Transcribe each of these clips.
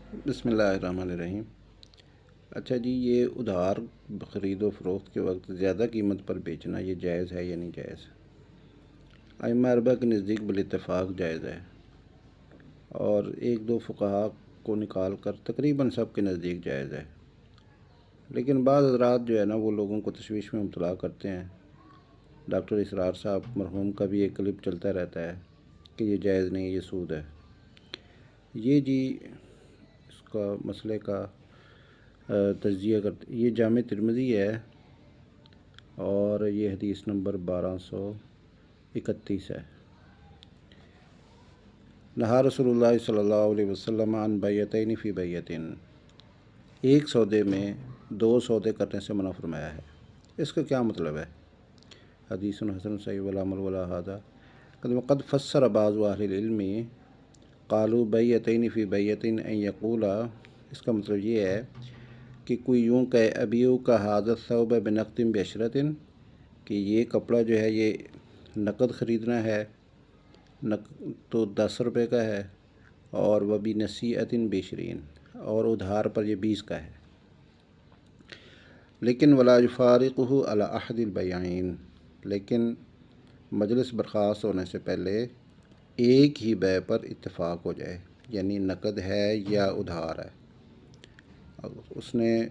بسم اللہ الرحمن الرحیم۔ اچھا جی، یہ ادھار خرید و فروخت کے وقت زیادہ قیمت پر بیچنا یہ جائز ہے یا نہیں جائز؟ ائمہ اربعہ کے نزدیک بالاتفاق جائز ہے، اور ایک دو فقہا کو نکال کر تقریباً سب کے نزدیک جائز ہے، لیکن بعض حضرات جو ہے نا وہ لوگوں کو تشویش میں مبتلا کرتے ہیں۔ ڈاکٹر اسرار صاحب مرحوم کا بھی ایک کلپ چلتا رہتا ہے کہ یہ جائز نہیں، یہ سود ہے۔ یہ جی اس کا مسئلے کا تجزیہ کرتے، یہ جامع ترمذی ہے اور یہ حدیث نمبر 1231 ہے۔ نہا رسول اللہ صلی اللہ علیہ وسلم عن بیعتین فی بیعتین، ایک سودے میں دو سودے کرنے سے منع فرمایا ہے۔ اس کا کیا مطلب ہے؟ حدیث حسن صحیح والعمل ولا ھذا قد فسر بعض اہل العلم قالوا بیعتین فی بیعتین ان یقولا، اس کا مطلب یہ ہے کہ کوئی یوں کہے ابیو کا ھذا الثوب بنقد بعشرۃ، کہ یہ کپڑا جو ہے یہ نقد خریدنا ہے تو 10 روپے کا ہے، اور وبنصیعۃ ب20، اور ادھار پر یہ 20 کا ہے۔ لیکن ولا یفارقہ علی احد البیعین، لیکن مجلس برخاست ہونے سے پہلے ایک ہی بیع پر اتفاق ہو جائے، یعنی نقد ہے یا ادھار ہے۔ اس نے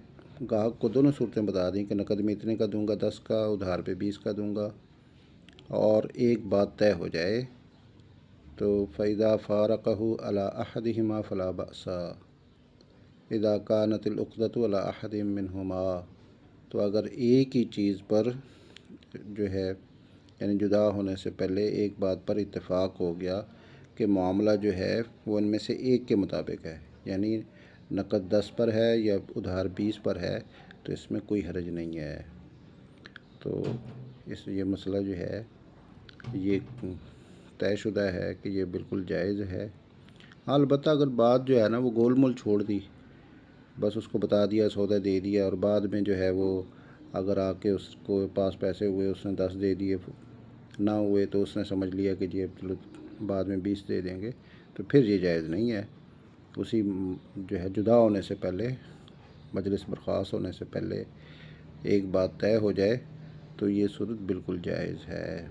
گاہک کو دونوں صورتیں بتا دیں کہ نقد میں اتنے کا دوں گا 10 کا، ادھار پہ 20 کا دوں گا، اور ایک بات طے ہو جائے تو فَإِذَا فَارَقَهُ عَلَى أَحَدِهِمَا فَلَا بَأْسَ إِذَا كَانَتِ الْعُقْدَةُ عَلَى أَحَدٍ مِّنْهُمَا، تو اگر ایک ہی چیز پر جو ہے یعنی جدا ہونے سے پہلے ایک بات پر اتفاق ہو گیا کہ معاملہ جو ہے وہ ان میں سے ایک کے مطابق ہے، یعنی نقد 10 پر ہے یا ادھار 20 پر ہے، تو اس میں کوئی حرج نہیں ہے۔ تو یہ مسئلہ جو ہے یہ طے شدہ ہے کہ یہ بالکل جائز ہے۔ البتہ اگر بات جو ہے نا وہ گول مول چھوڑ دی، بس اس کو بتا دیا، سودا دے دیا، اور بعد میں جو ہے وہ اگر آ کے اس کو پاس پیسے ہوئے اس نے 10 دے دیے، نہ ہوئے تو اس نے سمجھ لیا کہ جی چلو بعد میں 20 دے دیں گے، تو پھر یہ جائز نہیں ہے۔ اسی جو ہے جدا ہونے سے پہلے، مجلس برخاست ہونے سے پہلے ایک بات طے ہو جائے تو یہ صورت بالکل جائز ہے۔